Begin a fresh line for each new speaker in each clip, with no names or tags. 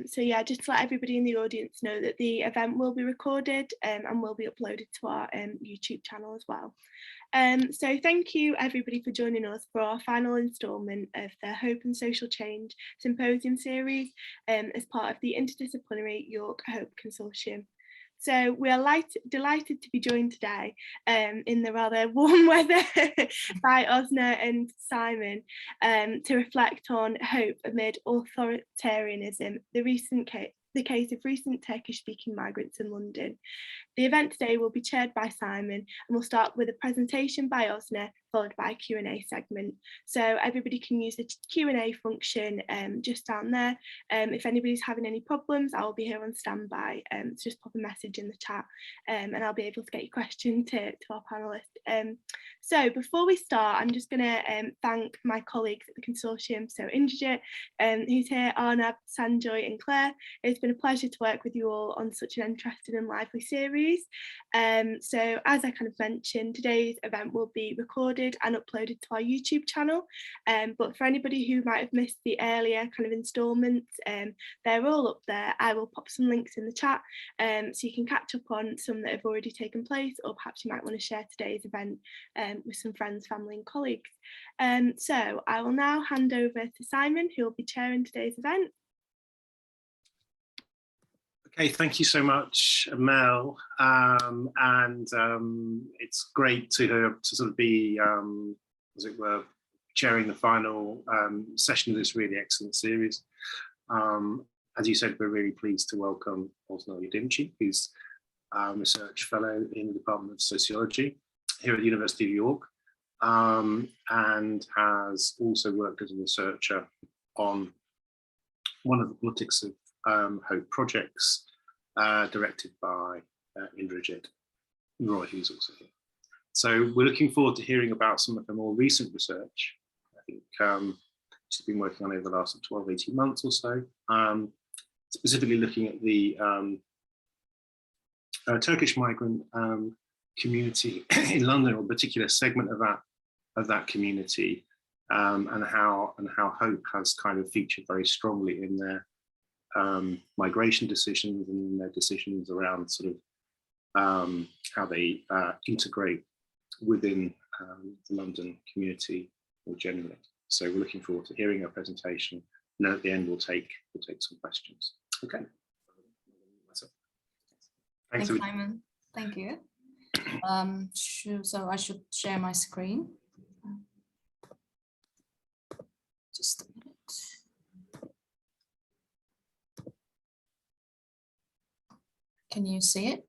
So yeah, just to let everybody in the audience know that the event will be recorded and will be uploaded to our YouTube channel as well. So thank you everybody for joining us for our final instalment of the Hope and Social Change Symposium series as part of the interdisciplinary York Hope Consortium. So we are delighted to be joined today in the rather warm weather by Oznur and Simon to reflect on hope amid authoritarianism, the case of recent Turkish-speaking migrants in London. The event today will be chaired by Simon and we'll start with a presentation by Oznur, followed by a Q&A segment. So everybody can use the Q&A function just down there. If anybody's having any problems, I'll be here on standby. So just pop a message in the chat and I'll be able to get your question to our panellists. So before we start, I'm just going to thank my colleagues at the consortium. So Indrajit, who's here, Arnab, Sanjoy and Claire. It's been a pleasure to work with you all on such an interesting and lively series. So as I kind of mentioned, today's event will be recorded and uploaded to our YouTube channel, but for anybody who might have missed the earlier kind of instalments, they're all up there. I will pop some links in the chat so you can catch up on some that have already taken place, or perhaps you might want to share today's event with some friends, family and colleagues. So I will now hand over to Simon, who will be chairing today's event.
Okay, thank you so much, Mel, it's great to sort of be, as it were, chairing the final session of this really excellent series. As you said, we're really pleased to welcome Oznur Yardimci, who's a research fellow in the Department of Sociology here at the University of York, and has also worked as a researcher on one of the politics of Hope projects directed by Indrajit Roy, who's also here. So we're looking forward to hearing about some of the more recent research. I think she's been working on over the last 12, 18 months or so, specifically looking at the Turkish migrant community in London, or a particular segment of that community, and how Hope has kind of featured very strongly in their migration decisions and in their decisions around sort of how they integrate within the London community more generally. So we're looking forward to hearing her presentation, and at the end we'll take some questions. Okay.
Thanks, Simon. Thank you. So I should share my screen. Just a minute. Can you see it?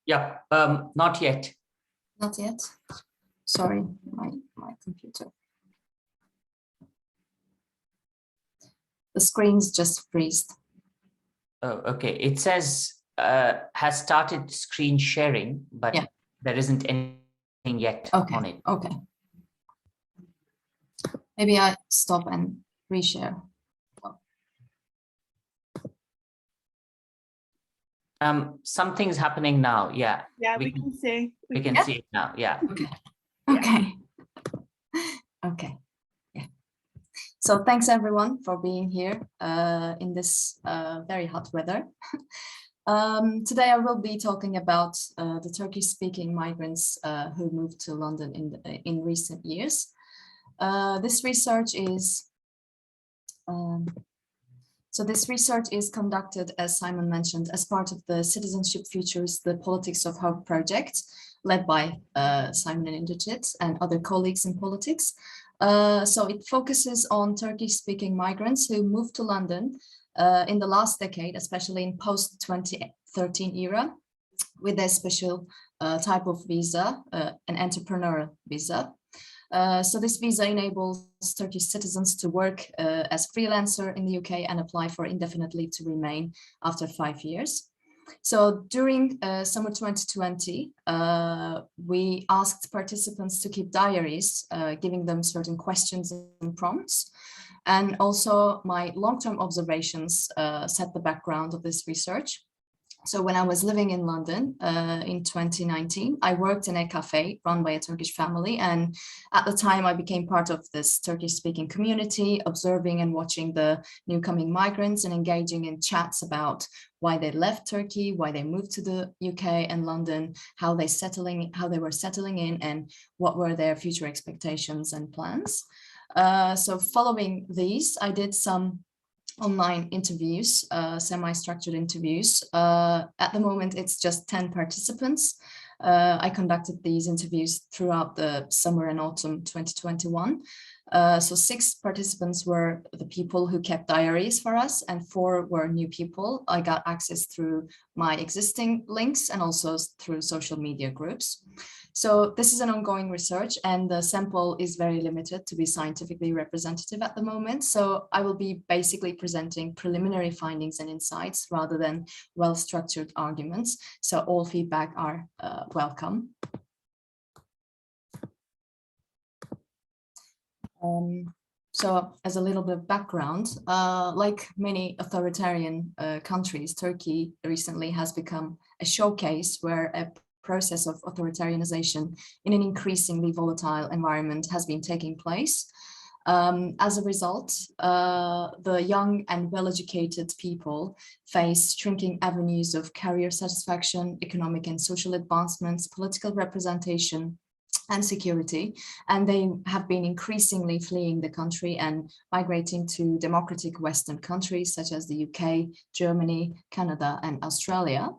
Yeah, not yet.
Not yet. Sorry, my computer. The screen's just freezed.
Oh, okay. It says has started screen sharing, but yeah, there isn't anything yet on it.
Okay. Maybe I stop and reshare.
Something's happening now. Yeah.
Yeah, we can see.
We can see it now. Yeah.
Okay. Yeah. So thanks everyone for being here in this very hot weather. Today I will be talking about the Turkish-speaking migrants who moved to London in recent years. This research is conducted, as Simon mentioned, as part of the Citizenship Futures, the Politics of Hope project, led by Simon and Indrajit and other colleagues in politics. So it focuses on Turkish-speaking migrants who moved to London in the last decade, especially in post-2013 era, with a special type of visa, an entrepreneurial visa. So this visa enables Turkish citizens to work as freelancer in the UK and apply for indefinite leave to remain after 5 years. So during summer 2020, we asked participants to keep diaries, giving them certain questions and prompts. And also my long-term observations set the background of this research. So when I was living in London in 2019, I worked in a cafe run by a Turkish family. And at the time I became part of this Turkish-speaking community, observing and watching the newcoming migrants and engaging in chats about why they left Turkey, why they moved to the UK and London, how they were settling in, and what were their future expectations and plans. So following these, I did some online interviews, semi-structured interviews. At the moment, it's just 10 participants. I conducted these interviews throughout the summer and autumn 2021. So 6 participants were the people who kept diaries for us, and 4 were new people. I got access through my existing links and also through social media groups. So this is an ongoing research, and the sample is very limited to be scientifically representative at the moment. So I will be basically presenting preliminary findings and insights rather than well-structured arguments. So all feedback are welcome. So as a little bit of background, like many authoritarian countries, Turkey recently has become a showcase where a process of authoritarianization in an increasingly volatile environment has been taking place. As a result, the young and well-educated people face shrinking avenues of career satisfaction, economic and social advancements, political representation, and security, and they have been increasingly fleeing the country and migrating to democratic Western countries such as the UK, Germany, Canada, and Australia.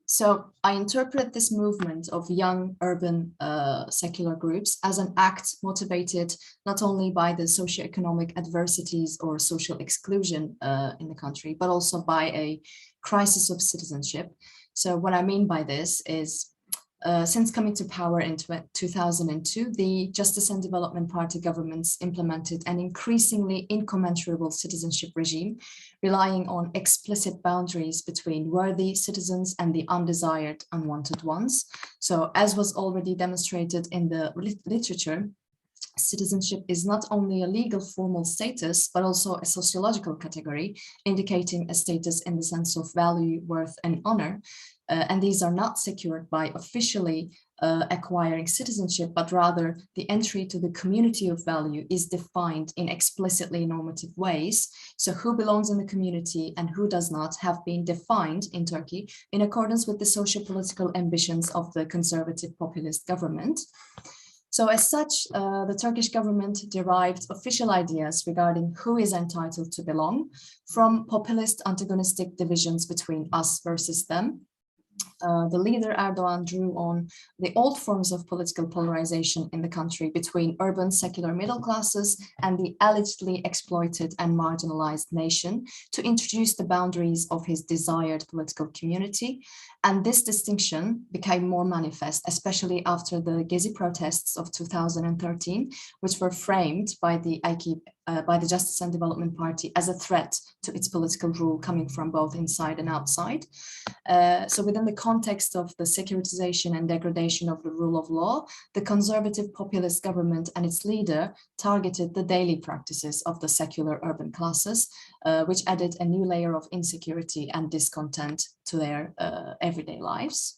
So I interpret this movement of young urban secular groups as an act motivated not only by the socioeconomic adversities or social exclusion in the country, but also by a crisis of citizenship. So what I mean by this is, since coming to power in 2002, the Justice and Development Party governments implemented an increasingly incommensurable citizenship regime, relying on explicit boundaries between worthy citizens and the undesired, unwanted ones. So as was already demonstrated in the literature, citizenship is not only a legal formal status, but also a sociological category, indicating a status in the sense of value, worth, and honor. And these are not secured by officially acquiring citizenship, but rather the entry to the community of value is defined in explicitly normative ways. So who belongs in the community and who does not have been defined in Turkey in accordance with the socio-political ambitions of the conservative populist government. So as such, the Turkish government derived official ideas regarding who is entitled to belong from populist antagonistic divisions between us versus them. The leader Erdogan drew on the old forms of political polarization in the country between urban secular middle classes and the allegedly exploited and marginalized nation to introduce the boundaries of his desired political community. And this distinction became more manifest, especially after the Gezi protests of 2013, which were framed by the Justice and Development Party as a threat to its political rule coming from both inside and outside. So within the context of the securitization and degradation of the rule of law, the conservative populist government and its leader targeted the daily practices of the secular urban classes, which added a new layer of insecurity and discontent to their everyday lives.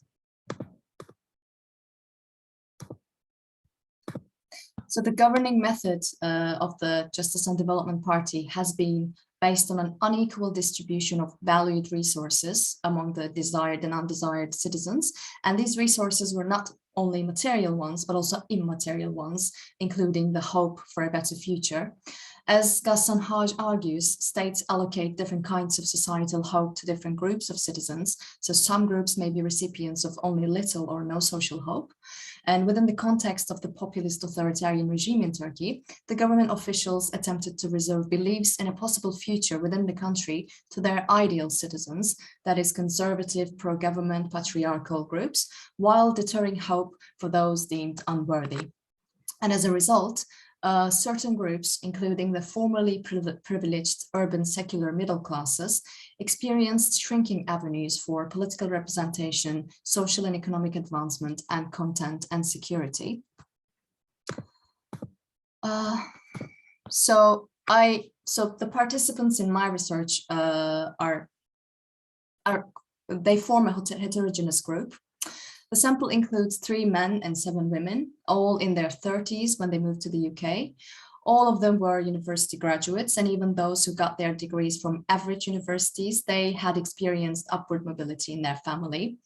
So the governing method of the Justice and Development Party has been based on an unequal distribution of valued resources among the desired and undesired citizens. And these resources were not only material ones, but also immaterial ones, including the hope for a better future. As Ghassan Haj argues, states allocate different kinds of societal hope to different groups of citizens. So some groups may be recipients of only little or no social hope. And within the context of the populist authoritarian regime in Turkey, the government officials attempted to reserve beliefs in a possible future within the country to their ideal citizens, that is conservative, pro-government, patriarchal groups, while deterring hope for those deemed unworthy. And as a result, certain groups, including the formerly privileged urban secular middle classes, experienced shrinking avenues for political representation, social and economic advancement, and content and security. So I So the participants in my research they form a heterogeneous group. The sample includes 3 men and 7 women, all in their 30s when they moved to the UK. All of them were university graduates, and even those who got their degrees from average universities, they had experienced upward mobility in their family.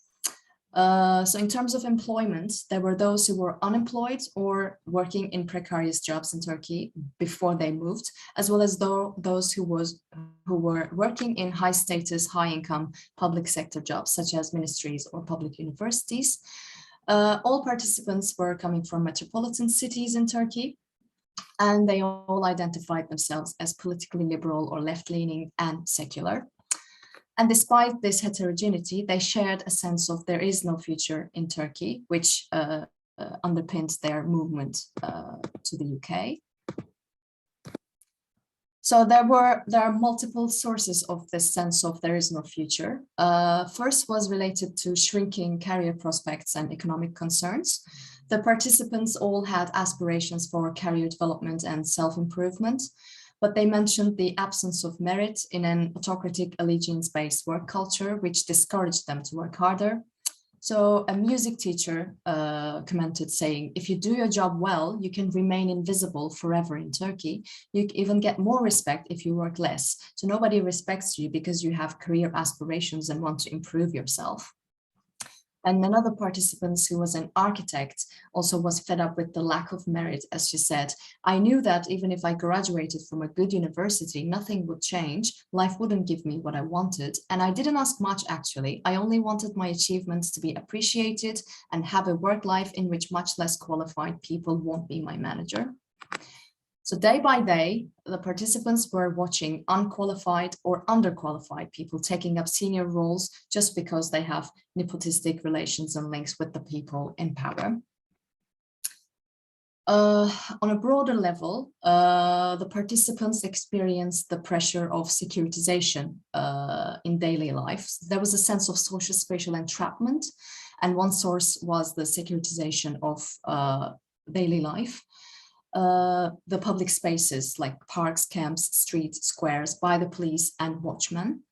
So in terms of employment, there were those who were unemployed or working in precarious jobs in Turkey before they moved, as well as those who were working in high status, high income public sector jobs, such as ministries or public universities. All participants were coming from metropolitan cities in Turkey, and they all identified themselves as politically liberal or left-leaning and secular. And despite this heterogeneity, they shared a sense of there is no future in Turkey, which underpins their movement to the UK. So there are multiple sources of this sense of there is no future. First was related to shrinking career prospects and economic concerns. The participants all had aspirations for career development and self-improvement, but they mentioned the absence of merit in an autocratic allegiance-based work culture, which discouraged them to work harder. So a music teacher commented saying, if you do your job well, you can remain invisible forever in Turkey. You even get more respect if you work less. So nobody respects you because you have career aspirations and want to improve yourself. And another participant who was an architect also was fed up with the lack of merit, as she said. I knew that even if I graduated from a good university, nothing would change. Life wouldn't give me what I wanted. And I didn't ask much, actually. I only wanted my achievements to be appreciated and have a work life in which much less qualified people won't be my manager. So day by day, the participants were watching unqualified or underqualified people taking up senior roles just because they have nepotistic relations and links with the people in power. On a broader level, the participants experienced the pressure of securitization in daily life. There was a sense of socio-spatial entrapment, and one source was the securitization of daily life. The public spaces like parks, camps, streets, squares by the police and watchmen.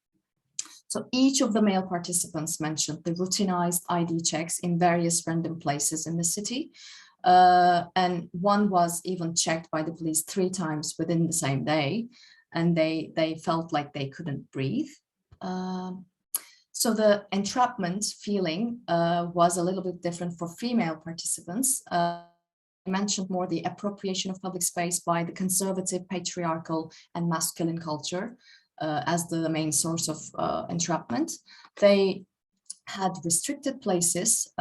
So each of the male participants mentioned the routinized ID checks in various random places in the city. And one was even checked by the police 3 times within the same day, and they felt like they couldn't breathe. So the entrapment feeling was a little bit different for female participants. I mentioned more the appropriation of public space by the conservative, patriarchal, and masculine culture as the main source of entrapment. They had restricted places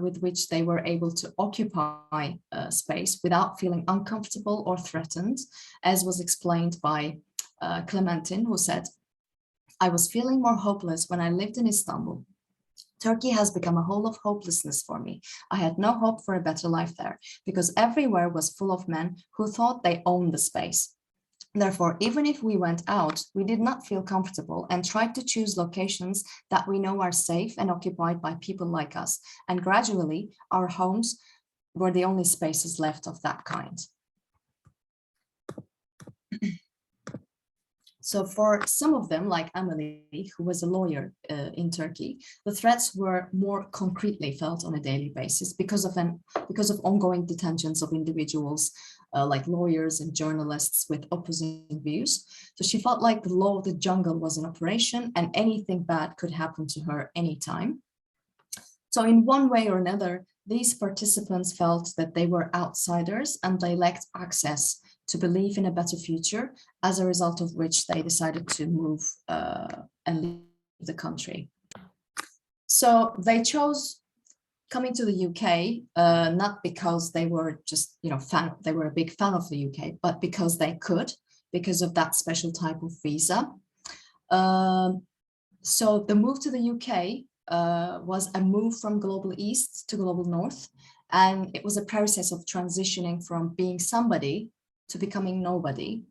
with which they were able to occupy space without feeling uncomfortable or threatened, as was explained by Clementine, who said, I was feeling more hopeless when I lived in Istanbul. Turkey has become a hole of hopelessness for me. I had no hope for a better life there because everywhere was full of men who thought they owned the space. Therefore, even if we went out, we did not feel comfortable and tried to choose locations that we know are safe and occupied by people like us. And gradually, our homes were the only spaces left of that kind. So for some of them, like Emily, who was a lawyer in Turkey, the threats were more concretely felt on a daily basis because of ongoing detentions of individuals like lawyers and journalists with opposing views. So she felt like the law of the jungle was in operation and anything bad could happen to her anytime. So in one way or another, these participants felt that they were outsiders and they lacked access to believe in a better future, as a result of which they decided to move and leave the country. So they chose coming to the UK, not because they were just, they were a big fan of the UK, but because they could, because of that special type of visa. So the move to the UK was a move from global east to global north. And it was a process of transitioning from being somebody to becoming nobody.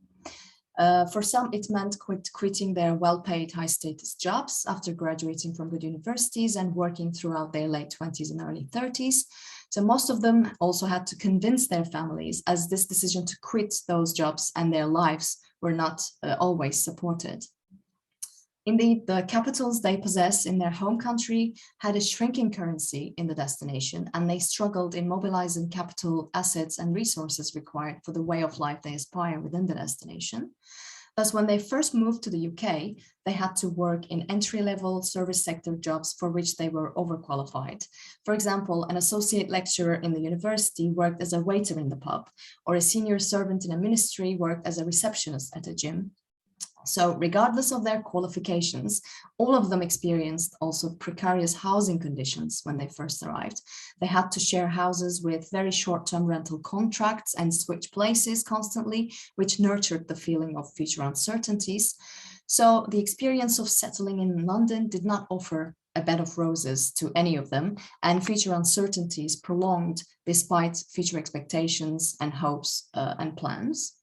For some, it meant quitting their well-paid, high-status jobs after graduating from good universities and working throughout their late 20s and early 30s. So most of them also had to convince their families, as this decision to quit those jobs and their lives were not always supported. Indeed, the capitals they possess in their home country had a shrinking currency in the destination, and they struggled in mobilizing capital, assets, and resources required for the way of life they aspire within the destination. Thus, when they first moved to the UK, they had to work in entry-level service sector jobs for which they were overqualified. For example, an associate lecturer in the university worked as a waiter in the pub, or a senior servant in a ministry worked as a receptionist at a gym. So regardless of their qualifications, all of them experienced also precarious housing conditions when they first arrived. They had to share houses with very short-term rental contracts and switch places constantly, which nurtured the feeling of future uncertainties. So the experience of settling in London did not offer a bed of roses to any of them, and future uncertainties prolonged despite future expectations and hopes and plans.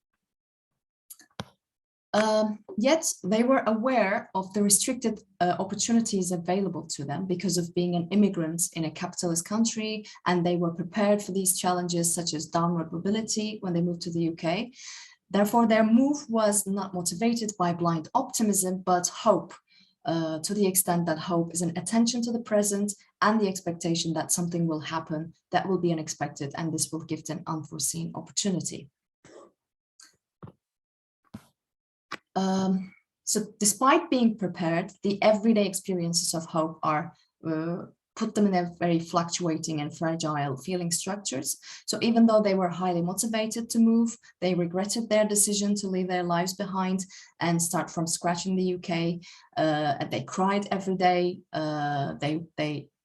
Yet they were aware of the restricted opportunities available to them because of being an immigrant in a capitalist country, and they were prepared for these challenges such as downward mobility when they moved to the UK. Therefore, their move was not motivated by blind optimism, but hope, to the extent that hope is an attention to the present and the expectation that something will happen that will be unexpected, and this will give them unforeseen opportunity. So despite being prepared, the everyday experiences of hope are put them in a very fluctuating and fragile feeling structures. So even though they were highly motivated to move, they regretted their decision to leave their lives behind and start from scratch in the UK. And they cried every day.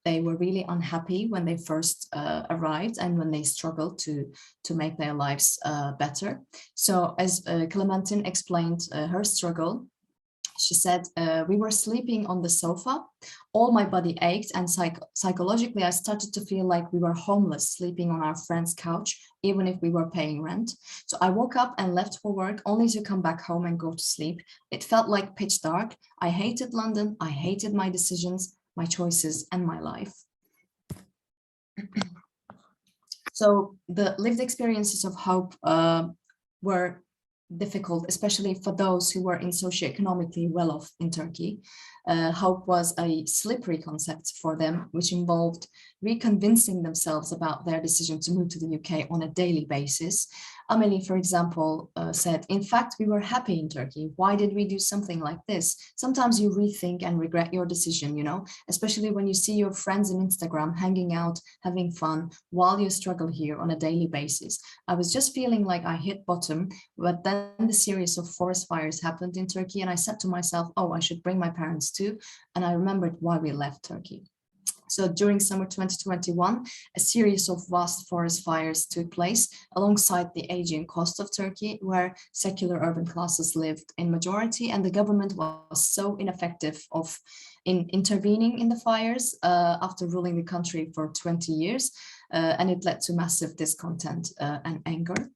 They were really unhappy when they first arrived and when they struggled to make their lives better. So as Clementine explained her struggle, she said, we were sleeping on the sofa, all my body ached, and psychologically I started to feel like we were homeless, sleeping on our friend's couch, even if we were paying rent. So I woke up and left for work only to come back home and go to sleep. It felt like pitch dark. I hated London. I hated my decisions, my choices, and my life. So the lived experiences of hope were difficult, especially for those who were in socioeconomically well-off in Turkey. Hope was a slippery concept for them, which involved reconvincing themselves about their decision to move to the UK on a daily basis. Amelie, for example, said, in fact, we were happy in Turkey. Why did we do something like this? Sometimes you rethink and regret your decision, you know, especially when you see your friends on Instagram hanging out, having fun, while you struggle here on a daily basis. I was just feeling like I hit bottom, but then the series of forest fires happened in Turkey, and I said to myself, oh, I should bring my parents too. And I remembered why we left Turkey. So during summer 2021, a series of vast forest fires took place alongside the Aegean coast of Turkey, where secular urban classes lived in majority, and the government was so ineffective in intervening in the fires after ruling the country for 20 years, and it led to massive discontent and anger.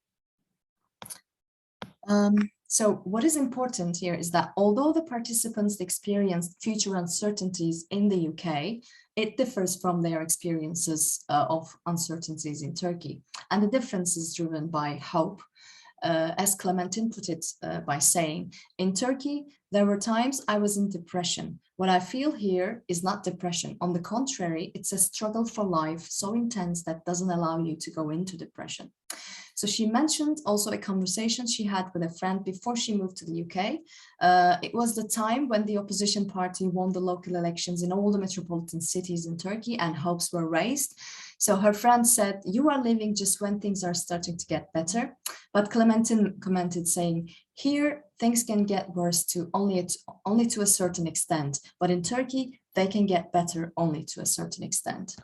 So what is important here is that although the participants experienced future uncertainties in the UK, it differs from their experiences of uncertainties in Turkey. And the difference is driven by hope. As Clementine put it by saying, in Turkey, there were times I was in depression. What I feel here is not depression. On the contrary, it's a struggle for life so intense that doesn't allow you to go into depression. So she mentioned also a conversation she had with a friend before she moved to the UK. It was the time when the opposition party won the local elections in all the metropolitan cities in Turkey and hopes were raised. So her friend said, you are leaving just when things are starting to get better. But Clementine commented saying, here things can get worse only to a certain extent, but in Turkey, they can get better only to a certain extent.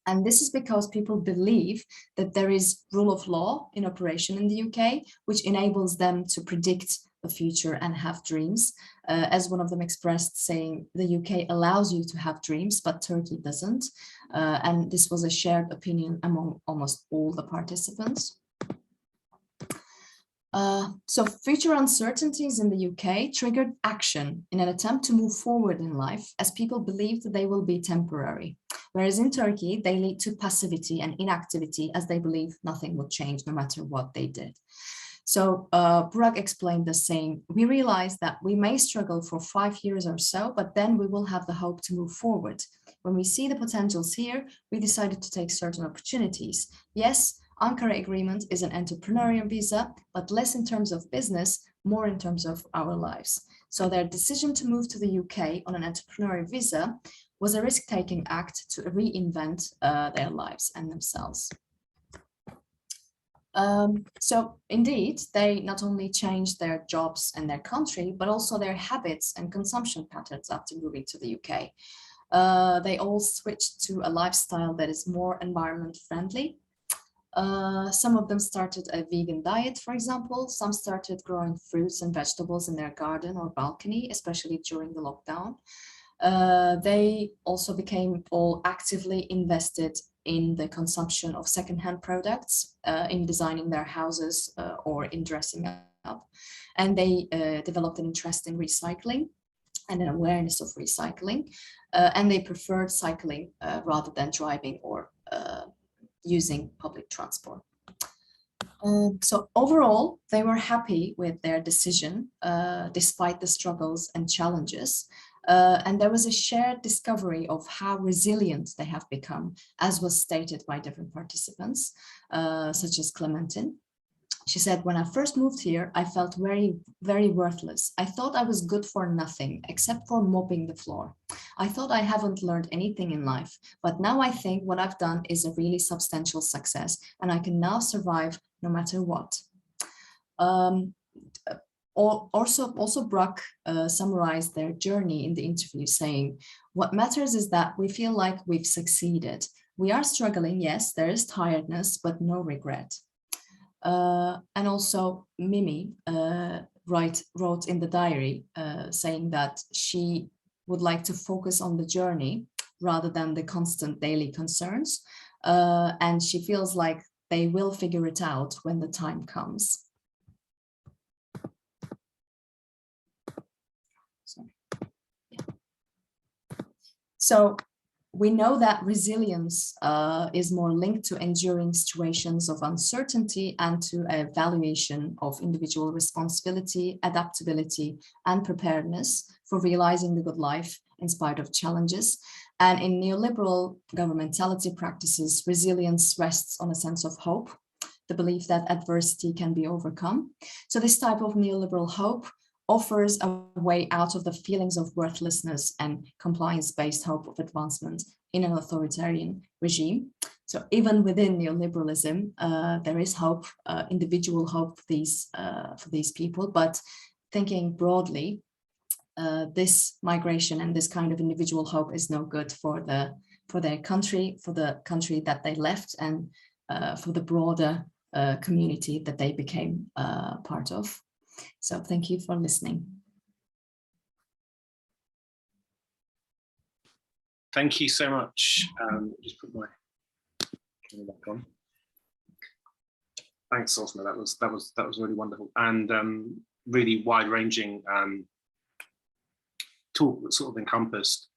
And this is because people believe that there is rule of law in operation in the UK, which enables them to predict the future and have dreams. As one of them expressed, saying the UK allows you to have dreams, but Turkey doesn't. And this was a shared opinion among almost all the participants. So future uncertainties in the UK triggered action in an attempt to move forward in life, as people believed that they will be temporary. Whereas in Turkey, they lead to passivity and inactivity, as they believe nothing will change no matter what they did. So Burak explained the saying, we realize that we may struggle for 5 years or so, but then we will have the hope to move forward. When we see the potentials here, we decided to take certain opportunities. Yes, Ankara Agreement is an entrepreneurial visa, but less in terms of business, more in terms of our lives. So their decision to move to the UK on an entrepreneurial visa was a risk-taking act to reinvent their lives and themselves. So indeed, they not only changed their jobs and their country, but also their habits and consumption patterns after moving to the UK. They all switched to a lifestyle that is more environment friendly. Some of them started a vegan diet, for example. Some started growing fruits and vegetables in their garden or balcony, especially during the lockdown. They also became all actively invested in the consumption of secondhand products, in designing their houses or in dressing up. And they developed an interest in recycling and an awareness of recycling. And they preferred cycling rather than driving or using public transport. So overall, they were happy with their decision, despite the struggles and challenges. And there was a shared discovery of how resilient they have become, as was stated by different participants, such as Clementine. She said, when I first moved here, I felt very, very worthless. I thought I was good for nothing except for mopping the floor. I thought I haven't learned anything in life, but now I think what I've done is a really substantial success and I can now survive no matter what. Also Burak summarized their journey in the interview saying, what matters is that we feel like we've succeeded. We are struggling, yes, there is tiredness, but no regret. And also Mimi wrote in the diary saying that she would like to focus on the journey rather than the constant daily concerns. And she feels like they will figure it out when the time comes. So we know that resilience is more linked to enduring situations of uncertainty and to a valuation of individual responsibility, adaptability, and preparedness for realizing the good life in spite of challenges. And in neoliberal governmentality practices, resilience rests on a sense of hope, the belief that adversity can be overcome. So this type of neoliberal hope offers a way out of the feelings of worthlessness and compliance-based hope of advancement in an authoritarian regime. So even within neoliberalism, there is hope, individual hope for these people, but thinking broadly, this migration and this kind of individual hope is no good for their country, for the country that they left, and for the broader community that they became part of. So thank you for listening.
Thank you so much. Just put my camera back on. Thanks, Oznur. That was really wonderful and really wide-ranging talk that sort of encompassed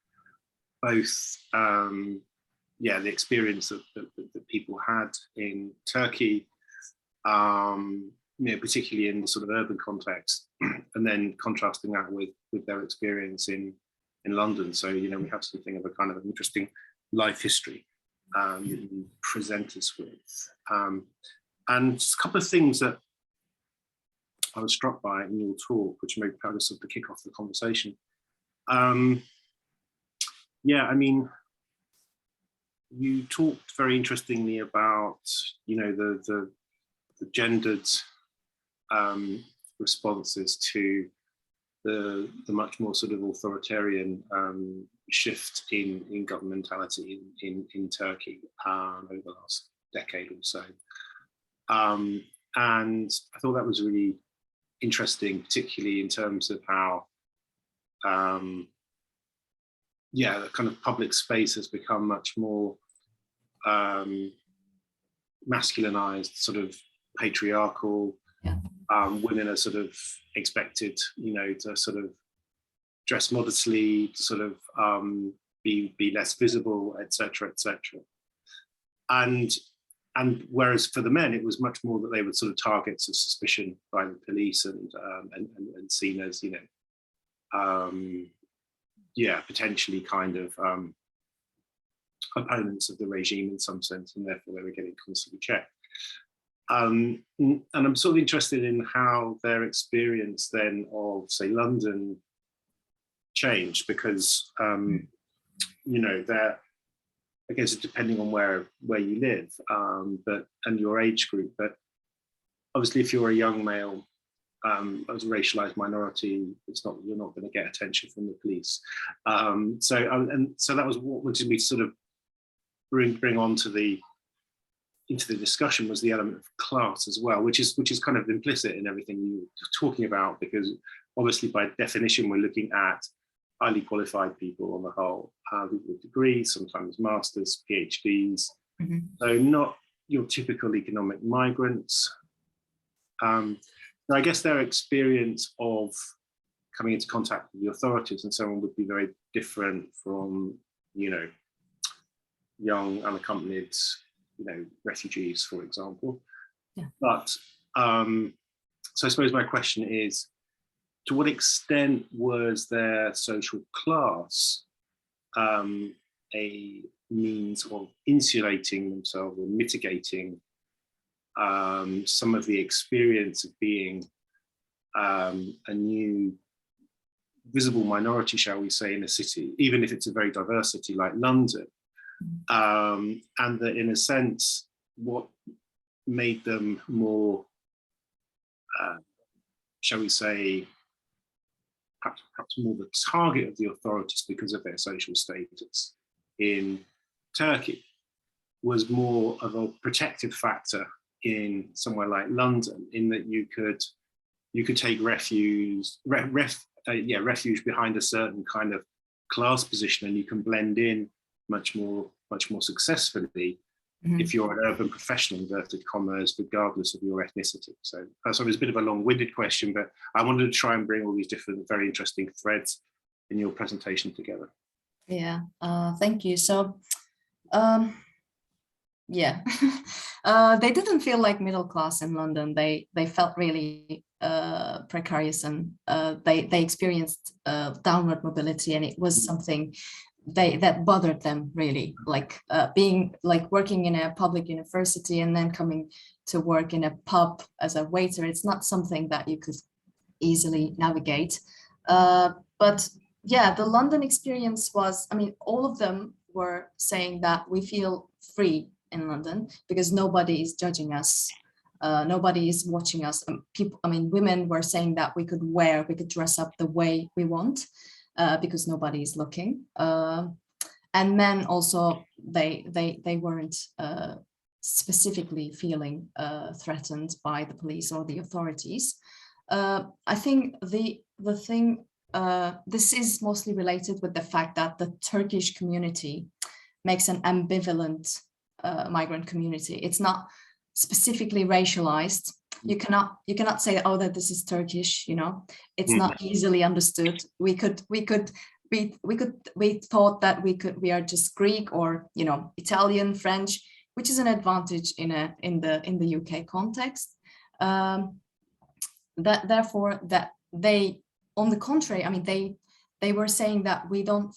both the experience that people had in Turkey, particularly in the sort of urban context, and then contrasting that with their experience in London. So, we have something of a kind of an interesting life history that you present us with. And just a couple of things that I was struck by in your talk, which maybe kind of sort of kick off the conversation. You talked very interestingly about, the gendered responses to the much more sort of authoritarian shift in governmentality in Turkey over the last decade or so. And I thought that was really interesting, particularly in terms of how the kind of public space has become much more masculinized, sort of patriarchal, Women are sort of expected, you know, to sort of dress modestly, to sort of be less visible, etc., etc. And whereas for the men, it was much more that they were sort of targets of suspicion by the police and seen as, you know, yeah, potentially kind of opponents of the regime in some sense, and therefore they were getting constantly checked. And I'm sort of interested in how their experience then of, say, London changed, because you know, I guess depending on where you live, and your age group, but obviously if you're a young male as a racialized minority, you're not going to get attention from the police. So that was what wanted me to sort of bring onto into the discussion, was the element of class as well, which is kind of implicit in everything you were talking about, because obviously by definition we're looking at highly qualified people on the whole, with degrees, sometimes masters, PhDs. Mm-hmm. So not your typical economic migrants. I guess their experience of coming into contact with the authorities and so on would be very different from, you know, young unaccompanied, you know, refugees, for example. Yeah. But so I suppose my question is, to what extent was their social class a means of insulating themselves or mitigating some of the experience of being a new visible minority, shall we say, in a city, even if it's a very diverse city like London, and that in a sense, what made them more, shall we say, perhaps more the target of the authorities because of their social status in Turkey, was more of a protective factor in somewhere like London, in that you could take refuge behind a certain kind of class position, and you can blend in much more successfully. Mm-hmm. If you're an urban professional, inverted commas, regardless of your ethnicity. So it was a bit of a long-winded question, but I wanted to try and bring all these different, very interesting threads in your presentation together.
Yeah, thank you. So, yeah, they didn't feel like middle class in London. They felt really precarious, and they experienced downward mobility, and it was something that bothered them really, like being like working in a public university and then coming to work in a pub as a waiter. It's not something that you could easily navigate. But yeah, the London experience was, I mean, all of them were saying that we feel free in London because nobody is judging us. Nobody is watching us. Women were saying that we could dress up the way we want. Because nobody is looking, and men also they weren't specifically feeling threatened by the police or the authorities. I think the thing this is mostly related with the fact that the Turkish community makes an ambivalent migrant community. It's not specifically racialized. You cannot say, oh, that this is Turkish, you know. It's not easily understood. We thought that we are just Greek or, you know, Italian, French, which is an advantage in the UK context. Therefore they, on the contrary, I mean, they were saying that we don't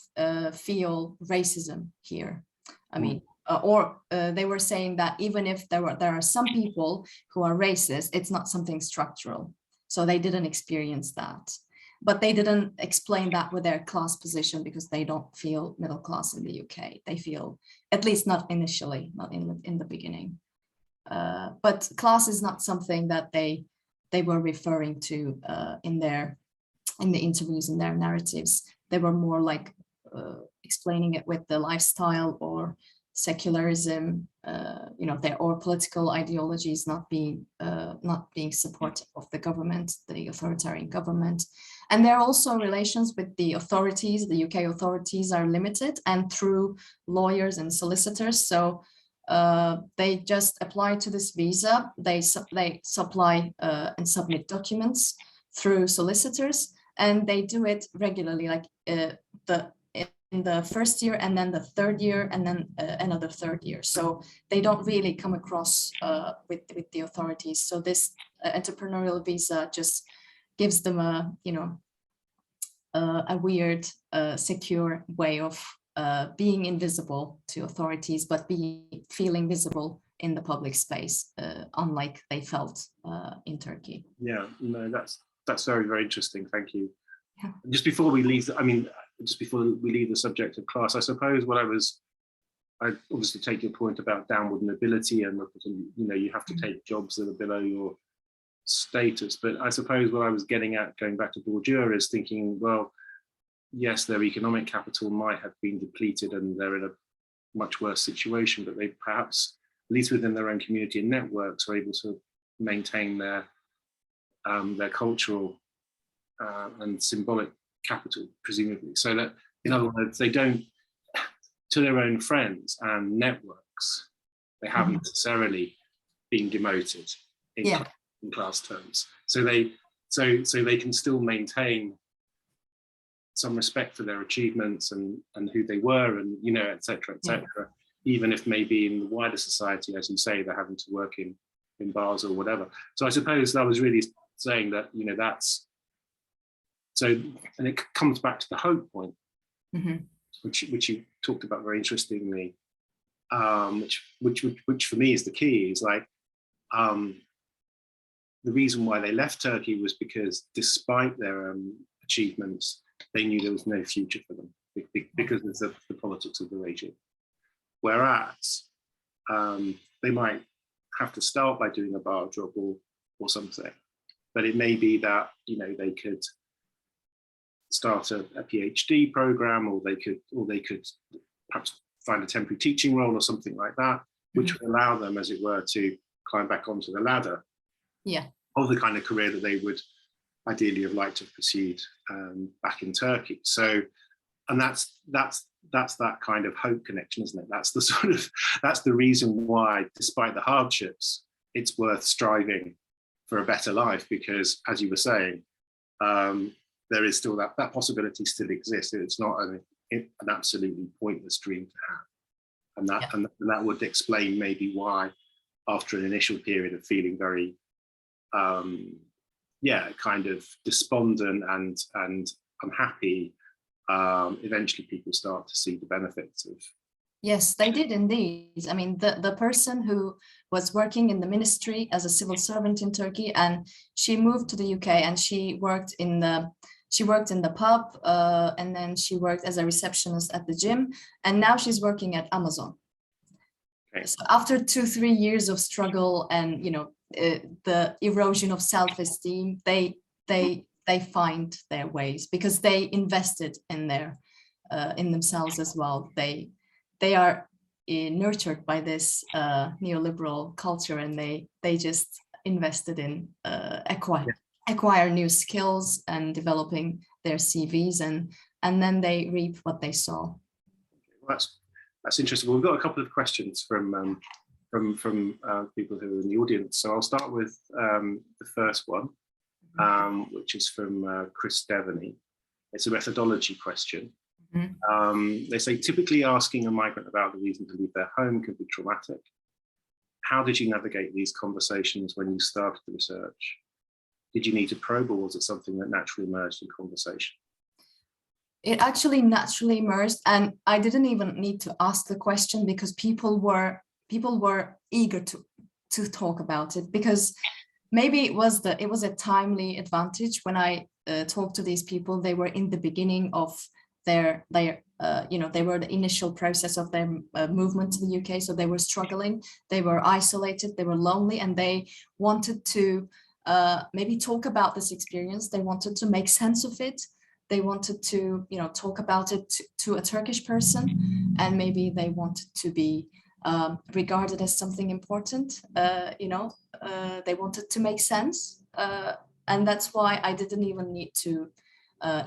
feel racism here. I mean, they were saying that even if there are some people who are racist, it's not something structural. So they didn't experience that. But they didn't explain that with their class position because they don't feel middle class in the UK. They feel, at least not initially, not in the beginning. But class is not something that they were referring to in the interviews, in their narratives. They were more like explaining it with the lifestyle or secularism, you know, or political ideologies not being supportive of the government, the authoritarian government. And there are also relations with the authorities. The UK authorities are limited, and through lawyers and solicitors. So they just apply to this visa. They supply and submit documents through solicitors, and they do it regularly, like in the first year, and then the third year, and then another third year. So they don't really come across with the authorities. So this entrepreneurial visa just gives them a, you know, a weird, secure way of being invisible to authorities, but feeling visible in the public space, unlike they felt in Turkey.
Yeah, no, that's very, very interesting. Thank you.
Yeah.
Just before we leave, just before we leave the subject of class, I suppose I obviously take your point about downward mobility and, you know, you have to take jobs that are below your status. But I suppose what I was getting at, going back to Bourdieu, is thinking, well, yes, their economic capital might have been depleted and they're in a much worse situation, but they perhaps, at least within their own community and networks, are able to maintain their cultural and symbolic capital, presumably. So that, in other words, they don't, to their own friends and networks, they haven't necessarily been demoted in class terms. So they can still maintain some respect for their achievements and who they were, and, you know, et cetera, even if maybe in the wider society, as you say, they're having to work in bars or whatever. So I suppose that was really saying that, you know, that's so, and it comes back to the hope point, which you talked about very interestingly, which for me is the key, is like the reason why they left Turkey was because despite their achievements, they knew there was no future for them because of the politics of the regime. Whereas they might have to start by doing a bar job or something, but it may be that, you know, they could start a PhD program, or they could perhaps find a temporary teaching role or something like that, which would allow them, as it were, to climb back onto the ladder of the kind of career that they would ideally have liked to have pursued back in Turkey. So, and that's that kind of hope connection, isn't it? That's the sort of, that's the reason why, despite the hardships, it's worth striving for a better life, because, as you were saying, there is still that possibility still exists. It's not an absolutely pointless dream to have, and that would explain maybe why, after an initial period of feeling very kind of despondent and unhappy, eventually people start to see the benefits of.
Yes, they did indeed. I mean, the person who was working in the ministry as a civil servant in Turkey, and she moved to the UK, and she worked in the pub, and then she worked as a receptionist at the gym, and now she's working at Amazon. Okay. So after 2-3 years of struggle and, you know, the erosion of self-esteem, they find their ways because they invested in themselves as well. They are nurtured by this neoliberal culture, and they just invested in acquire new skills and developing their CVs, and then they reap what they sow.
Well, that's interesting. Well, we've got a couple of questions from people who are in the audience. So I'll start with the first one, which is from Chris Devaney. It's a methodology question. They say, typically asking a migrant about the reason to leave their home can be traumatic. How did you navigate these conversations when you started the research? Did you need to probe, or was it something that naturally emerged in conversation?
It actually naturally emerged, and I didn't even need to ask the question because people were eager to talk about it, because maybe it was a timely advantage when I talked to these people. They were in the beginning of their they were the initial process of their movement to the UK, so they were struggling, they were isolated, they were lonely, and they wanted to maybe talk about this experience. They wanted to make sense of it. They wanted to, you know, talk about it to a Turkish person, and maybe they wanted to be regarded as something important. They wanted to make sense, and that's why I didn't even need to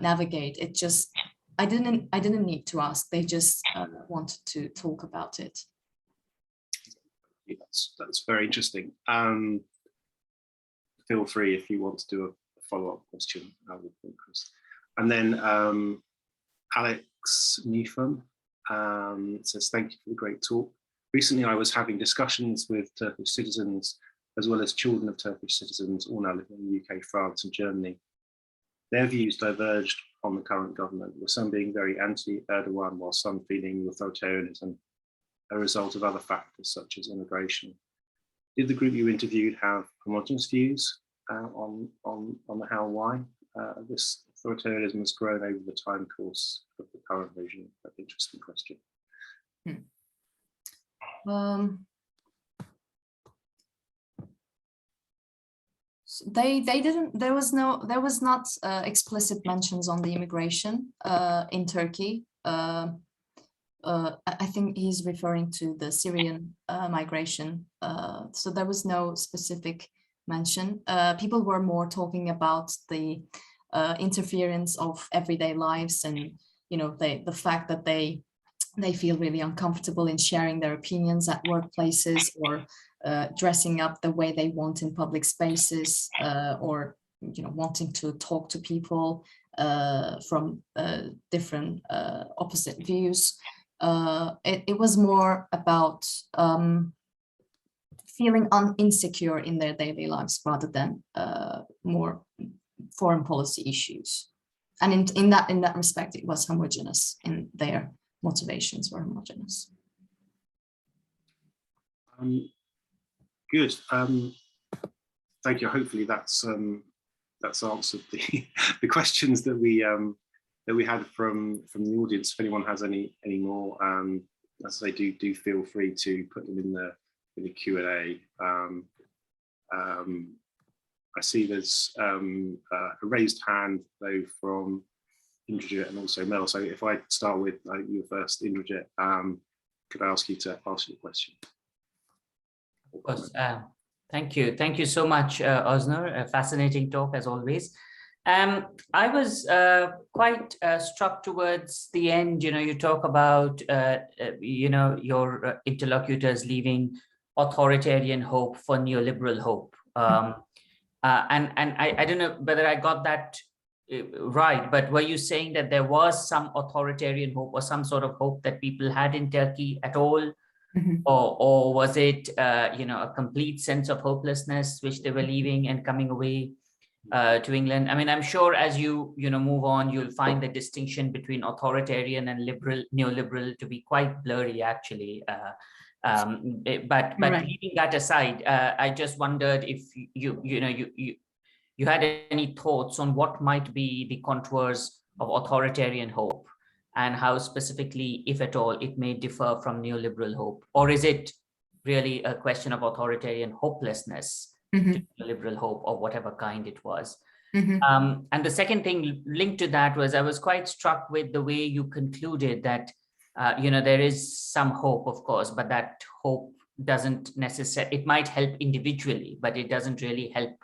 navigate. It just, I didn't need to ask. They just wanted to talk about it.
That's very interesting. Feel free if you want to do a follow-up question, Chris. And then Alex Newfam says, thank you for the great talk. Recently, I was having discussions with Turkish citizens, as well as children of Turkish citizens, all now living in the UK, France, and Germany. Their views diverged on the current government, with some being very anti-Erdogan, while some feeling authoritarianism a result of other factors such as immigration. Did the group you interviewed have homogenous views on the how and why this authoritarianism has grown over the time course of the current regime? That's an interesting question.
They didn't. There was not explicit mentions on the immigration in Turkey. I think he's referring to the Syrian migration. So there was no specific mention. People were more talking about the interference of everyday lives, and the fact that they feel really uncomfortable in sharing their opinions at workplaces, or dressing up the way they want in public spaces, or wanting to talk to people from different opposite views. It was more about feeling insecure in their daily lives rather than more foreign policy issues. And in that respect, it was homogeneous, in their motivations were homogeneous.
Good. Thank you. Hopefully that's answered the questions that we had from the audience. If anyone has any more, as they do feel free to put them in the Q&A. I see there's a raised hand though from Indrajit and also Mel. So if I start with you first, Indrajit, could I ask you to ask your question?
Of course. Thank you. Thank you so much, Oznur. A fascinating talk as always. I was quite struck towards the end. You talk about your interlocutors leaving authoritarian hope for neoliberal hope, and I don't know whether I got that right, but were you saying that there was some authoritarian hope or some sort of hope that people had in Turkey at all?
Mm-hmm.
Or was it a complete sense of hopelessness which they were leaving and coming away to England? I mean, I'm sure as you move on, you'll find the distinction between authoritarian and neoliberal to be quite blurry, actually. But right. Leaving that aside, I just wondered if you had any thoughts on what might be the contours of authoritarian hope, and how specifically, if at all, it may differ from neoliberal hope, or is it really a question of authoritarian hopelessness? Mm-hmm. To neoliberal hope, or whatever kind it was. Mm-hmm. And the second thing linked to that was I was quite struck with the way you concluded that there is some hope, of course, but that hope doesn't necessarily, it might help individually, but it doesn't really help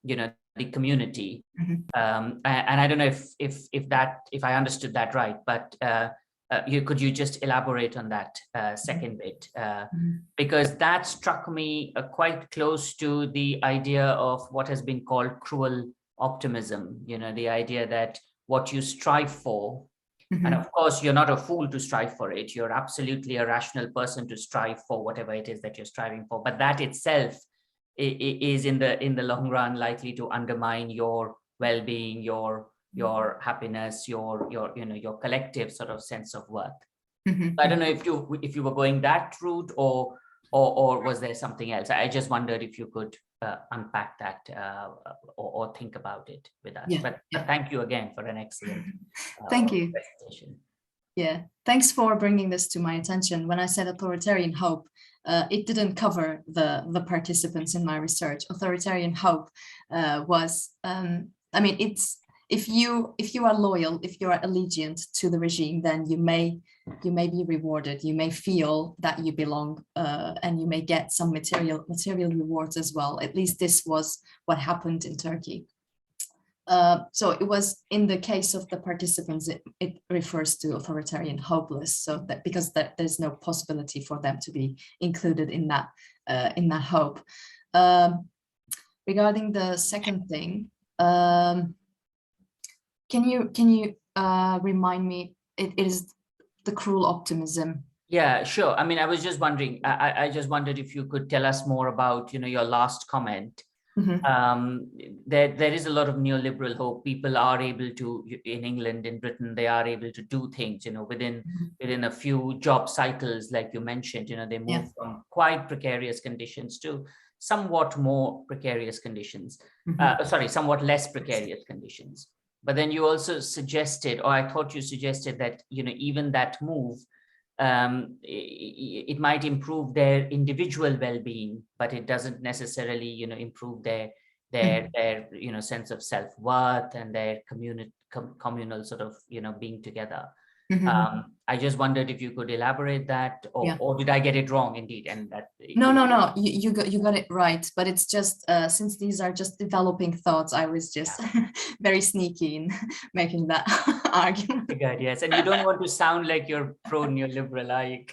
the community. Mm-hmm. And I don't know if I understood that right, but could you just elaborate on that second bit? Because that struck me quite close to the idea of what has been called cruel optimism, the idea that what you strive for, mm-hmm. and of course you're not a fool to strive for it, you're absolutely a rational person to strive for whatever it is that you're striving for, but that itself is in the long run likely to undermine your well-being, your happiness, your collective sort of sense of worth. Mm-hmm. I don't know if you were going that route, or was there something else? I just wondered if you could unpack that or think about it with us. Yeah, but thank you again for an excellent
thank you
presentation.
Yeah, thanks for bringing this to my attention. When I said authoritarian hope, it didn't cover the participants in my research. Authoritarian hope was, it's if you are loyal, if you are allegiant to the regime, then you may be rewarded. You may feel that you belong, and you may get some material rewards as well. At least this was what happened in Turkey. So it was in the case of the participants, it refers to authoritarian hopeless. So that because there's no possibility for them to be included in that hope. Regarding the second thing, can you remind me? It is the cruel optimism.
Yeah, sure. I mean, I was just wondering. I just wondered if you could tell us more about, your last comment. There is a lot of neoliberal hope. People are able to, in England, in Britain, they are able to do things, within a few job cycles, like you mentioned. They move from quite precarious conditions to somewhat more precarious conditions. Somewhat less precarious conditions. But then you also suggested, or I thought you suggested that, even that move, it might improve their individual well-being, but it doesn't necessarily, improve their sense of self-worth and their communal sort of, being together. I just wondered if you could elaborate that, or did I get it wrong indeed? And that
no, you got it right. But it's just since these are just developing thoughts, I was just very sneaky in making that argument.
Good, yes, and you don't want to sound like you're pro-neoliberal, are you?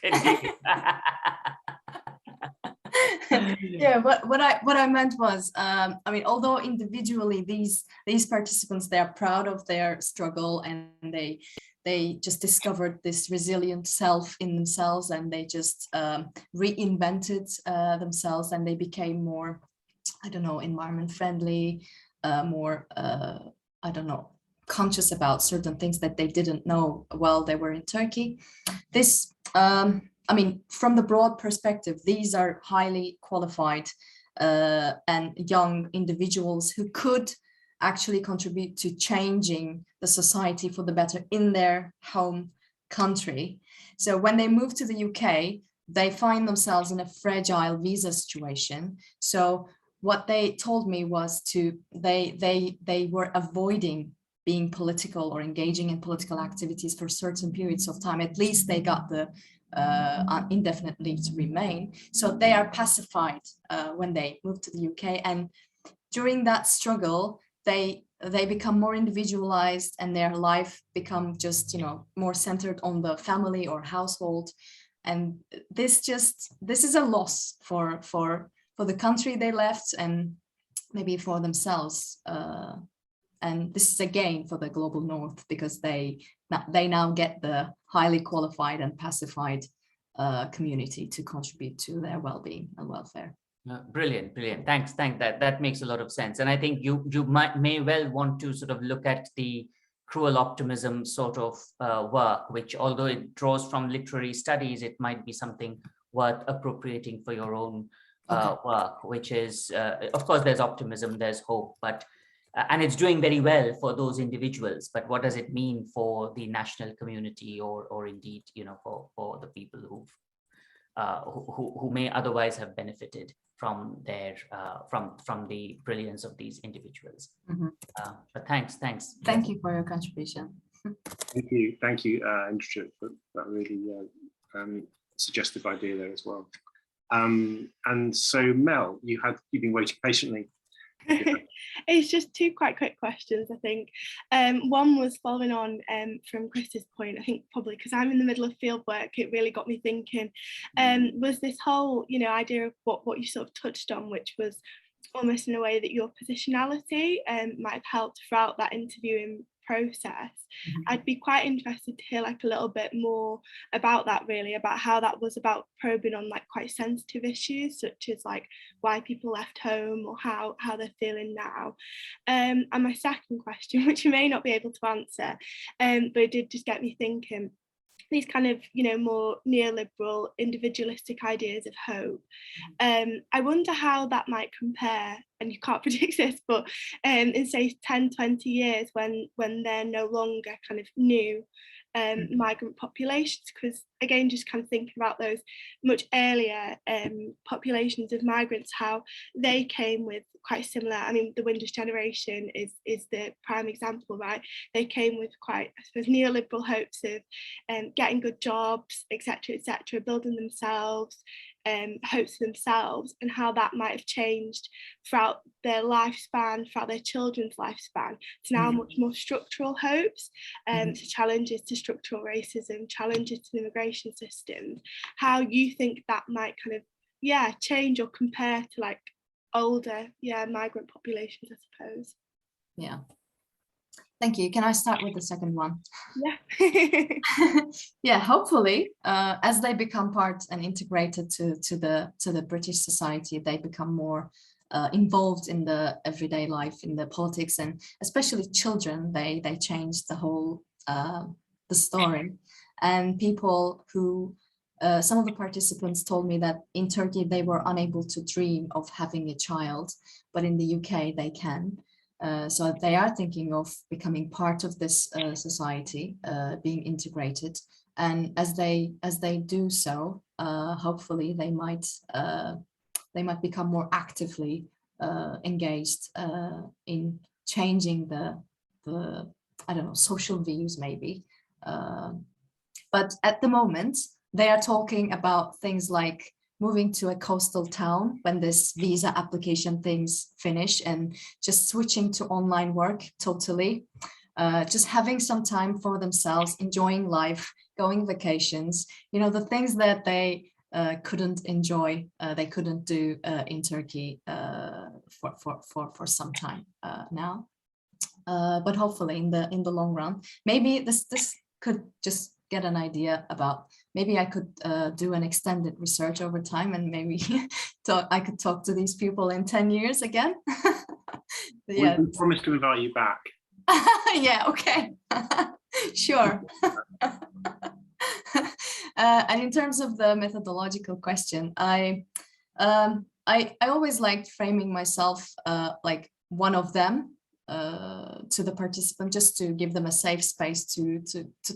Yeah, what I meant was, I mean, although individually these participants, they are proud of their struggle, and they just discovered this resilient self in themselves, and they just reinvented themselves, and they became more, I don't know, environment friendly, more, I don't know, conscious about certain things that they didn't know while they were in Turkey. This, I mean, from the broad perspective, these are highly qualified and young individuals who could actually contribute to changing the society for the better in their home country. So when they move to the UK, they find themselves in a fragile visa situation. So what they told me was they were avoiding being political or engaging in political activities for certain periods of time. At least they got the indefinite leave to remain. So they are pacified when they move to the UK, and during that struggle, they become more individualized, and their life become just more centered on the family or household. And this is a loss for the country they left, and maybe for themselves. And this is a gain for the global North, because they now get the highly qualified and pacified community to contribute to their well-being and welfare.
Brilliant. Thanks. That makes a lot of sense. And I think you may well want to sort of look at the cruel optimism sort of work, which, although it draws from literary studies, it might be something worth appropriating for your own work, which is, of course, there's optimism, there's hope, but and it's doing very well for those individuals, but what does it mean for the national community, or indeed, for the people who may otherwise have benefited from their from the brilliance of these individuals. But thanks.
Thank you for your contribution.
Thank you, Andrew, for that really suggestive idea there as well. And so, Mel, you've been waiting patiently.
It's just two quite quick questions, I think. One was following on from Chris's point. I think probably because I'm in the middle of field work, it really got me thinking, was this whole idea of what you sort of touched on, which was almost in a way that your positionality might have helped throughout that interviewing process. I'd be quite interested to hear like a little bit more about that, really, about how that was about probing on like quite sensitive issues, such as like why people left home, or how they're feeling now. And my second question, which you may not be able to answer, but it did just get me thinking, these kind of more neoliberal individualistic ideas of hope, I wonder how that might compare, and you can't predict this, but in say 10-20 years, when they're no longer kind of new migrant populations, because again, just kind of thinking about those much earlier populations of migrants, how they came with quite similar, I mean, the Windrush generation is the prime example, right? They came with quite, I suppose, neoliberal hopes of getting good jobs, etc., building themselves, hopes for themselves, and how that might have changed throughout their lifespan, throughout their children's lifespan, to now much more structural hopes, to challenges to structural racism, challenges to the immigration systems, how you think that might kind of, change or compare to like older, migrant populations, I suppose.
Yeah. Thank you. Can I start with the second one?
Yeah.
Yeah, hopefully, as they become part and integrated to the British society, they become more involved in the everyday life, in the politics, and especially children, they change the whole the story. And people who some of the participants told me that in Turkey they were unable to dream of having a child, but in the UK they can. So they are thinking of becoming part of this society, being integrated, and as they do so, hopefully they might become more actively engaged in changing the I don't know, social views maybe. But at the moment they are talking about things like moving to a coastal town when this visa application things finish, and just switching to online work totally, just having some time for themselves, enjoying life, going vacations, you know, the things that they couldn't enjoy, they couldn't do in Turkey for some time now. But hopefully in the long run, maybe this could just get an idea about, maybe I could do an extended research over time, and maybe I could talk to these people in 10 years again. Yeah.
We promise to invite you back.
Yeah, okay. Sure. And in terms of the methodological question, I always liked framing myself like one of them to the participant, just to give them a safe space to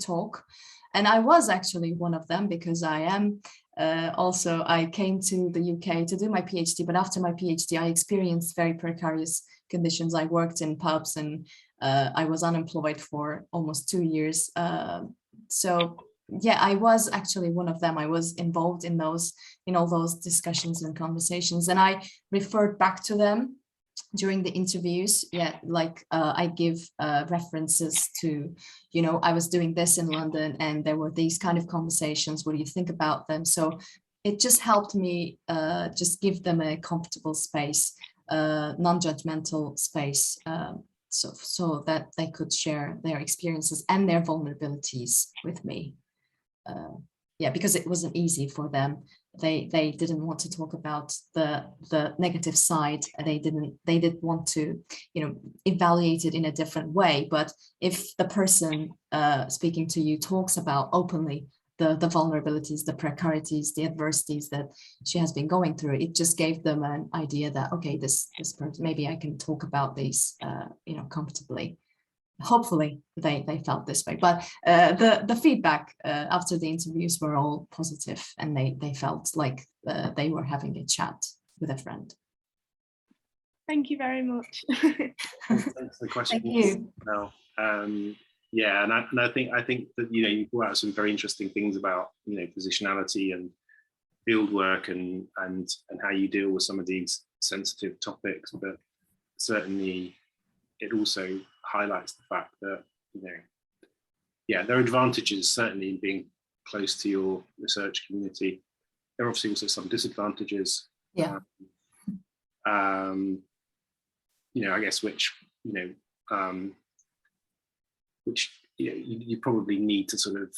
talk. And I was actually one of them, because I am also, I came to the UK to do my PhD, but after my PhD, I experienced very precarious conditions. I worked in pubs, and I was unemployed for almost 2 years. So yeah, I was actually one of them. I was involved in all those discussions and conversations, and I referred back to them during the interviews. Yeah, like I give references to, you know, I was doing this in London and there were these kind of conversations. What do you think about them? So it just helped me just give them a comfortable space, non-judgmental space, so that they could share their experiences and their vulnerabilities with me. Yeah, because it wasn't easy for them. They didn't want to talk about the negative side. They did want to, you know, evaluate it in a different way. But if the person speaking to you talks about openly the vulnerabilities, the precarities, the adversities that she has been going through, it just gave them an idea that, okay, this person, maybe I can talk about these, you know, comfortably. Hopefully they felt this way, but the feedback after the interviews were all positive, and they felt like they were having a chat with a friend.
Thank you very much.
Thanks for the question.
Thank you.
Now, yeah, and I think that, you know, you brought out some very interesting things about, you know, positionality and field work and how you deal with some of these sensitive topics, but certainly it also highlights the fact that, you know, yeah, there are advantages certainly in being close to your research community. There are obviously also some disadvantages.
Yeah.
You know, I guess which you you probably need to sort of,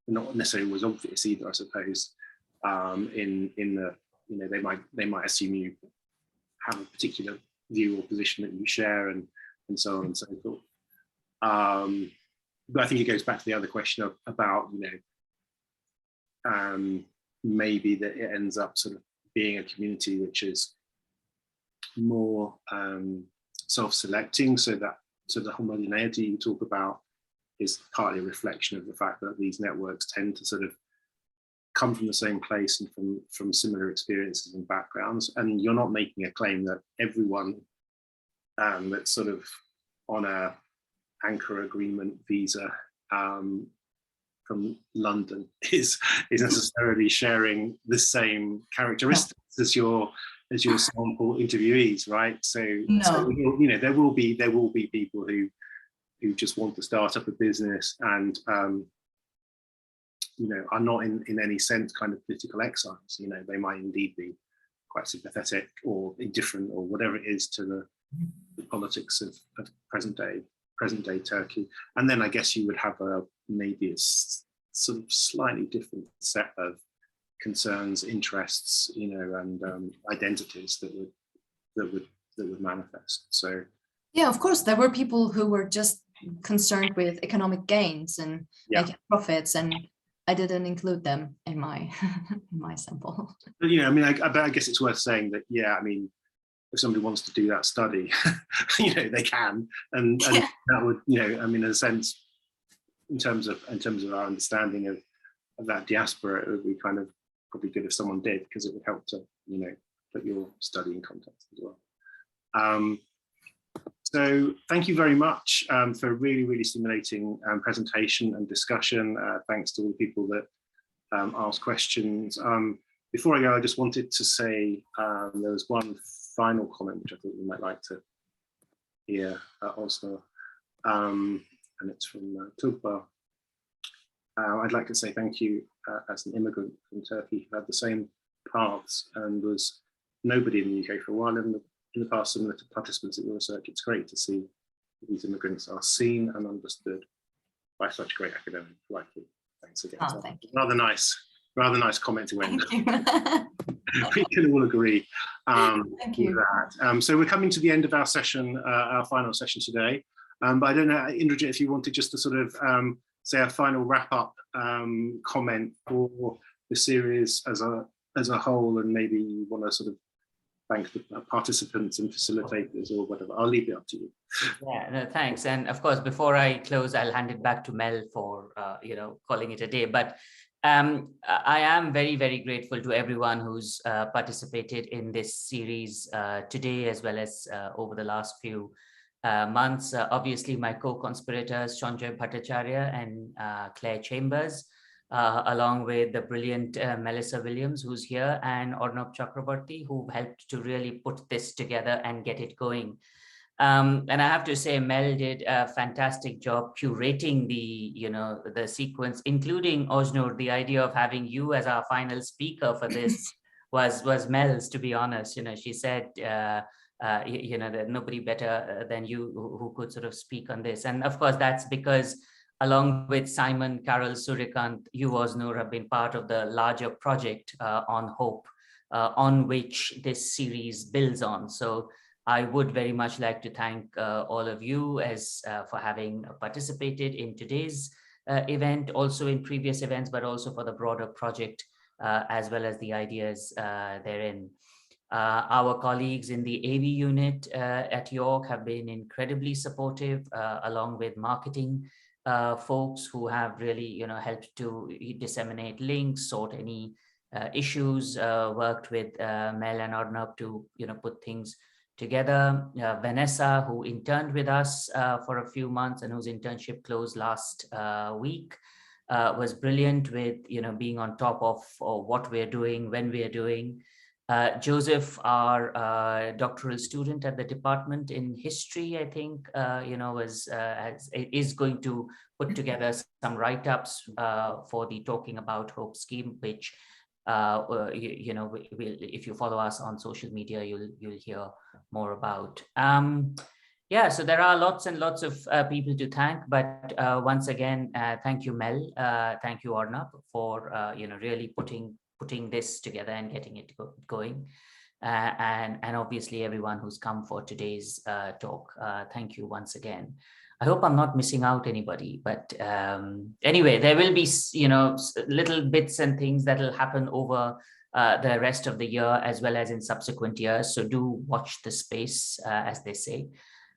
not necessarily was obvious either, I suppose. In the, you know, they might assume you have a particular view or position that you share, and so on and so forth. But I think it goes back to the other question about, you know, maybe that it ends up sort of being a community which is more self-selecting, so the homogeneity you talk about is partly a reflection of the fact that these networks tend to sort of come from the same place and from similar experiences and backgrounds, and you're not making a claim that everyone that's sort of on a anchor agreement visa London is necessarily sharing the same characteristics as your sample interviewees, right? So, so you know, there will be people who just want to start up a business and you know, are not in any sense kind of political exiles. You know, they might indeed be quite sympathetic or indifferent or whatever it is to the politics of present day Turkey. And then I guess you would have maybe a sort of slightly different set of concerns, interests, you know, and identities that would manifest. So
yeah, of course, there were people who were just concerned with economic gains and making profits, and I didn't include them in my in my sample.
But, you know, I mean, I guess it's worth saying that, yeah, I mean, if somebody wants to do that study, you know, they can, and that would, you know, I mean, in a sense, in terms of our understanding of that diaspora, it would be kind of probably good if someone did, because it would help to, you know, put your study in context as well. So thank you very much for a really, really stimulating presentation and discussion. Thanks to all the people that asked questions. Before I go, I just wanted to say there was one final comment which I thought you might like to hear, Oznur, and it's from Tugba. I'd like to say thank you as an immigrant from Turkey who had the same paths and was nobody in the UK for a while in the past, similar to participants in your research. It's great to see these immigrants are seen and understood by such great academics like you. Thanks again.
Oh, thank you.
Rather nice comment to end.
Thank you.
We can all agree
Thank you.
with that. So we're coming to the end of our session, our final session today. But I don't know, Indrajit, if you wanted just to sort of say a final wrap-up comment for the series as a whole, and maybe you want to sort of thank the participants and facilitators or whatever. I'll leave it up to you.
Yeah, no, thanks. And of course, before I close, I'll hand it back to Mel for you know, calling it a day. But I am very, very grateful to everyone who's participated in this series today, as well as over the last few months. Obviously, my co-conspirators, Sanjay Bhattacharya and Claire Chambers, along with the brilliant Melissa Williams, who's here, and Arnab Chakraborty, who helped to really put this together and get it going. And I have to say, Mel did a fantastic job curating the, you know, the sequence, including Oznur. The idea of having you as our final speaker for this was Mel's, to be honest. You know, she said, you know, that nobody better than you who could sort of speak on this. And of course, that's because along with Simon, Carol, Surikant, you, Oznur, have been part of the larger project on Hope, on which this series builds on. So I would very much like to thank all of you for having participated in today's event, also in previous events, but also for the broader project, as well as the ideas therein. Our colleagues in the AV unit at York have been incredibly supportive, along with marketing folks who have really, you know, helped to disseminate links, sort any issues, worked with Mel and Arnab to, you know, put things together. Vanessa, who interned with us for a few months and whose internship closed last week, was brilliant with, you know, being on top of what we're doing, when we're doing. Joseph, our doctoral student at the department in history, I think, you know, is going to put together some write-ups for the Talking About Hope scheme, which, you know, if you follow us on social media, you'll hear more about. Yeah, so there are lots and lots of people to thank, but once again, thank you, Mel, thank you, Arnab, for you know, really putting this together and getting it going, and obviously everyone who's come for today's talk. Thank you once again. I hope I'm not missing out anybody, but anyway, there will be, you know, little bits and things that will happen over the rest of the year, as well as in subsequent years. So do watch the space, as they say.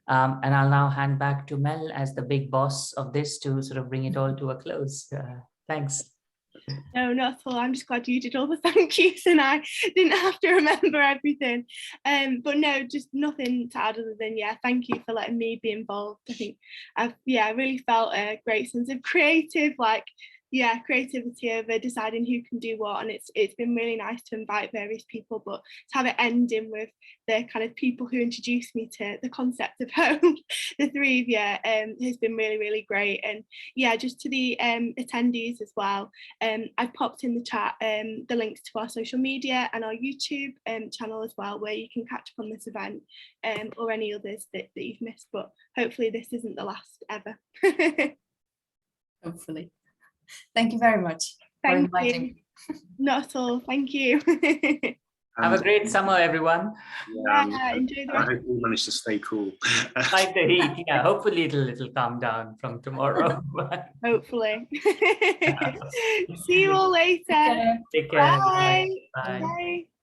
And I'll now hand back to Mel as the big boss of this to sort of bring it all to a close. Thanks.
No, not at all. I'm just glad you did all the thank yous and I didn't have to remember everything. But no, just nothing to add other than, yeah, thank you for letting me be involved. I think I really felt a great sense of creative, like, yeah, creativity over deciding who can do what, and it's been really nice to invite various people, but to have it ending with the kind of people who introduced me to the concept of home, the three of you, has been really, really great. And yeah, just to the attendees as well, I've popped in the chat the links to our social media and our YouTube channel as well, where you can catch up on this event or any others that you've missed, but hopefully this isn't the last ever.
Hopefully. Thank you very much for inviting me.
Not at all. Thank you.
Have a great summer, everyone.
Yeah, enjoy the
I
rest.
hope you manage to stay cool.
Like the heat, yeah. Hopefully it'll calm down from tomorrow.
Hopefully. See you all later.
Take care.
Take care.
Bye.
Bye.
Bye.